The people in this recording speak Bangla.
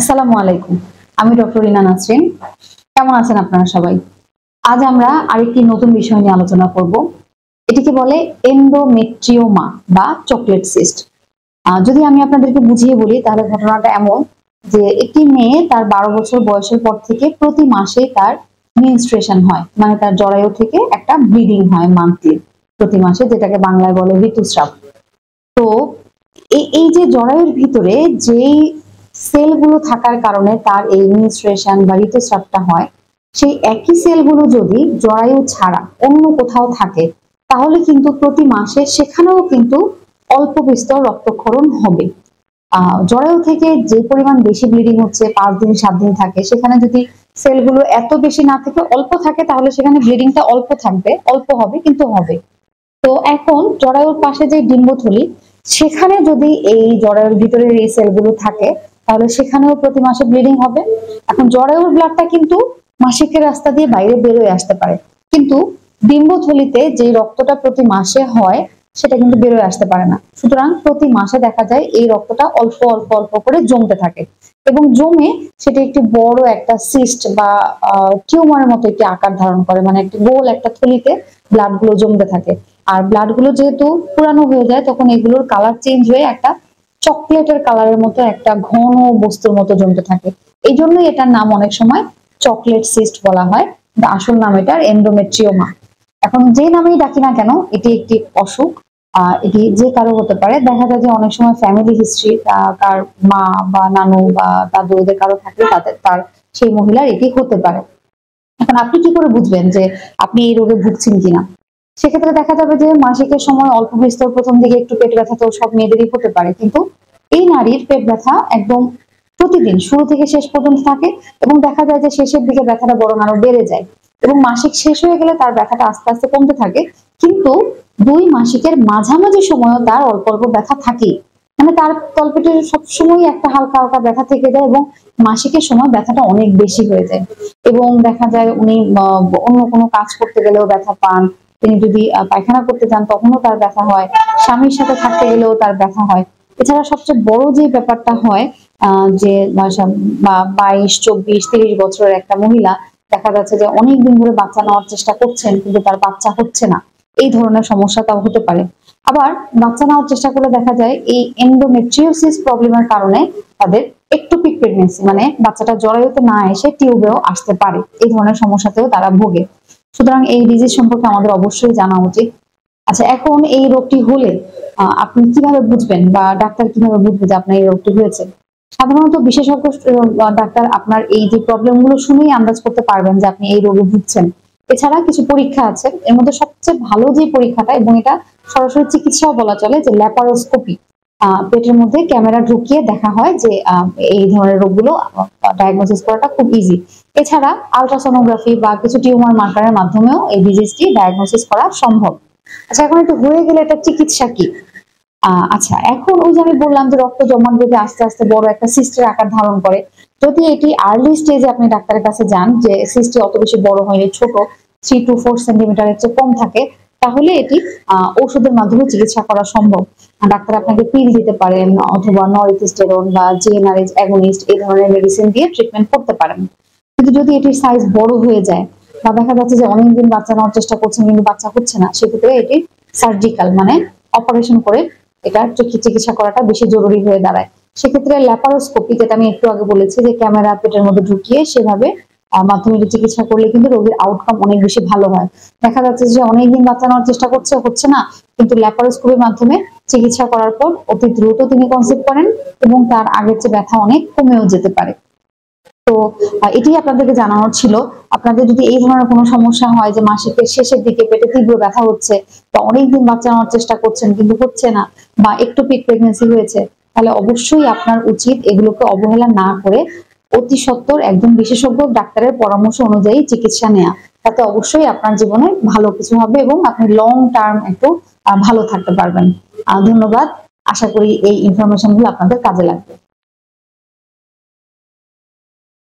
আসসালামু আলাইকুম। আমি ডক্টর রিনা নাসরিন। কেমন আছেন আপনারা সবাই? আজ আমরা আরেকটি নতুন বিষয় নিয়ে আলোচনা করব। এটিকে বলে এন্ডোমেট্রিওমা বা চকলেট সিস্ট। যদি আমি আপনাদেরকে বুঝিয়ে বলি তাহলে ঘটনাটা এমন যে একটি মেয়ে তার 12 বছর বয়সের পর থেকে প্রতি মাসে তার মেনস্ট্রুয়েশন হয়, মানে তার জরায়ু থেকে একটা ব্লিডিং হয় মান্থলি, প্রতি মাসে, যেটাকে বাংলায় বলে ঋতুস্রাব। তো এই যে জরায়ুর ভিতরে যেই সেলগুলো থাকার কারণে তার এই মেনস্ট্রুয়েশন বা ঋতুস্রাবটা হয়, সেই একই সেলগুলো যদি জরায়ু ছাড়া অন্য কোথাও থাকে তাহলে কিন্তু প্রতি মাসে সেখানেও কিন্তু অল্প বিস্তর রক্তক্ষরণ হবে। জরায়ু থেকে যে পরিমাণ বেশি ব্লিডিং হচ্ছে, 5 দিন 7 দিন থাকে, সেখানে যদি সেলগুলো এত বেশি না থেকে অল্প থাকে তাহলে সেখানে ব্লিডিংটা অল্প থাকবে, অল্প হবে কিন্তু হবে। তো এখন জরায়ুর পাশে যে ডিম্বথলি, সেখানে যদি এই জরায়ুর ভিতরের এই সেলগুলো থাকে তাহলে সেখানেও প্রতি মাসে ব্লিডিং হবে। এখন জরায়ুর ব্লাডটা কিন্তু মাসিকের রাস্তা দিয়ে বাইরে বেরোয় আসতে পারে, কিন্তু ডিম্বথলিতে যে রক্তটা প্রতি মাসে হয় সেটা কিন্তু বেরোয় আসতে পারে না। সুতরাং প্রতি মাসে দেখা যায় এই রক্তটা অল্প অল্প অল্প করে জমতে থাকে এবং জমে সেটা একটি বড় একটা সিস্ট বা টিউমারের মতো একটি আকার ধারণ করে, মানে একটি গোল একটা থলিতে ব্লাড গুলো জমতে থাকে। আর ব্লাড গুলো যেহেতু পুরানো হয়ে যায় তখন এগুলোর কালার চেঞ্জ হয়ে একটা চকলেটের কালারের মতো একটা ঘন বস্তুর মতো জমতে থাকে। এই জন্যই এটার নাম অনেক সময় চকলেট সিস্ট বলা হয়, আসল নাম এটার এন্ডোমেট্রিওমা। এখন যে নামেই ডাকি না কেন, এটি একটি অসুখ। এটি যে কারো হতে পারে। দেখা যায় যে অনেক সময় ফ্যামিলি হিস্ট্রি, কার মা বা নানু বা দাদু এদের কারো থাকলে তার সেই মহিলার এটি হতে পারে। এখন আপনি কি করে বুঝবেন যে আপনি এই রোগে ভুগছেন কিনা? সেক্ষেত্রে দেখা যাবে যে মাসিকের সময় অল্প বিস্তর প্রথম দিকে একটু পেট ব্যথা তো সব মেয়েদেরই হতে পারে, কিন্তু এই নারীর পেট ব্যথা একদম প্রতিদিন শুরু থেকে শেষ পর্যন্ত থাকে এবং দেখা যায় যে শেষের দিকে ব্যথাটা বরং আরো বেড়ে যায় এবং মাসিক শেষ হয়ে গেলে তার ব্যথাটা আস্তে আস্তে কমতে থাকে। কিন্তু 2 মাসিকের মাঝামাঝি সময়ও তার অল্প অল্প ব্যথা থাকেই, মানে তার তলপেটে সবসময় একটা হালকা হালকা ব্যথা থেকে যায় এবং মাসিকের সময় ব্যথাটা অনেক বেশি হয়ে যায় এবং দেখা যায় উনি অন্য কোনো কাজ করতে গেলেও ব্যথা পান, তিনি যদি পায়খানা করতে যান তখনও তার ব্যথা হয়, স্বামীর সাথে থাকতে গেলেও তার ব্যথা হয়। এছাড়া সবচেয়ে বড় যে ব্যাপারটা হয়, যে 22, 24, 30 বছরের একটা মহিলা দেখা যাচ্ছে যে অনেকদিন ধরে বাচ্চা নেওয়ার চেষ্টা করছেন কিন্তু তার বাচ্চা হচ্ছে না, এই ধরনের সমস্যাটাও হতে পারে। আবার বাচ্চা নেওয়ার চেষ্টা করে দেখা যায় এই এন্ডোমেট্রিওসিস প্রবলেমের কারণে তাদের একটোপিক প্রেগন্যান্সি, মানে বাচ্চাটা জরায়ুতে না এসে টিউবেও আসতে পারে, এই ধরনের সমস্যাতেও তারা ভোগে। সুতরাং এই ডিজিজ সম্পর্কে আমাদের অবশ্যই জানা উচিত। আচ্ছা, এখন এই রোগটি হলে আপনি কিভাবে বুঝবেন বা ডাক্তার কিভাবে বুঝবে যে আপনার এই রোগটি হয়েছে? সাধারণত বিশেষজ্ঞ ডাক্তার আপনার এই যে প্রবলেম গুলো শুনেই আন্দাজ করতে পারবেন যে আপনি এই রোগে ভুগছেন। এছাড়া কিছু পরীক্ষা আছে, এর মধ্যে সবচেয়ে ভালো যে পরীক্ষাটা, এবং এটা সরাসরি চিকিৎসাও বলা চলে, যে ল্যাপারোস্কোপি। পেটের মধ্যে ক্যামেরা ঢুকিয়ে দেখা হয় যে এই ধরনের রোগগুলো ডায়াগনোসিস করাটা খুব ইজি। এছাড়া আলট্রাসোনোগ্রাফি বা কিছু টিউমার মার্কারের মাধ্যমেও এই ডিজিজটি ডায়াগনোসিস করা সম্ভব। আচ্ছা, এখন একটু হয়ে গেলে এটা চিকিৎসা কি? আচ্ছা, এখন ওই যে আমি বললাম যে রক্ত জমাট আস্তে আস্তে বড় একটা সিস্টের আকার ধারণ করে। যদি এটি আর্লি স্টেজে আপনি ডাক্তারের কাছে যান, যে সিস্টটি অত বেশি বড় হয়নি, ছোট, 3 to 4 সেন্টিমিটারের চেয়ে কম থাকে, তাহলে এটি ঔষধের মাধ্যমে চিকিৎসা করা সম্ভব। ডাক্তার আপনাকে পিল দিতে পারেন অথবা নরথিস্টেরন বা জিএনআরএইচ অ্যাগনিস্ট এই ধরনের মেডিসিন দিয়ে ট্রিটমেন্ট করতে পারেন। কিন্তু যদি এটির সাইজ বড় হয়ে যায় বা দেখা যাচ্ছে যে অনেকদিন বাচ্চা নেওয়ার চেষ্টা করছেন কিন্তু বাচ্চা হচ্ছে না, সেক্ষেত্রে এটি সার্জিক্যাল, মানে অপারেশন করে এটা চিকিৎসা করাটা বেশি জরুরি হয়ে দাঁড়ায়। সেক্ষেত্রে ল্যাপারোস্কোপি, যেটা আমি একটু আগে বলেছি যে ক্যামেরা পেটের মধ্যে ঢুকিয়ে সেভাবে মাধ্যমে চিকিৎসা করলে কিন্তু রোগীর আউটকাম অনেক বেশি ভালো হয়। দেখা যাচ্ছে যে অনেকদিন বাচ্চা নেওয়ার চেষ্টা করছে, হচ্ছে না, কিন্তু ল্যাপারোস্কোপির মাধ্যমে চিকিৎসা করার পর অতি দ্রুত তিনি কনসিভ করেন এবং তার আগের চেয়ে ব্যথা অনেক কমেও যেতে পারে। তো এটি আপনাদেরকে জানানোর ছিল। আপনাদের যদি এই ধরনের কোনো সমস্যা হয় যে মাসিকের শেষের দিকে পেটে তীব্র ব্যথা হচ্ছে বা অনেকদিন বাচ্চা নেওয়ার চেষ্টা করছেন কিন্তু হচ্ছে না, বা একটোপিক প্রেগন্যান্সি হয়েছে, তাহলে অবশ্যই আপনার উচিত এগুলোকে অবহেলা না করে অতি সত্বর একজন বিশেষজ্ঞ ডাক্তারের পরামর্শ অনুযায়ী চিকিৎসা নেওয়া। তাতে অবশ্যই আপনার জীবনে ভালো কিছু হবে এবং আপনি লং টার্ম একটু ভালো থাকতে পারবেন। ধন্যবাদ। আশা করি এই ইনফরমেশন গুলো আপনাদের কাজে লাগবে।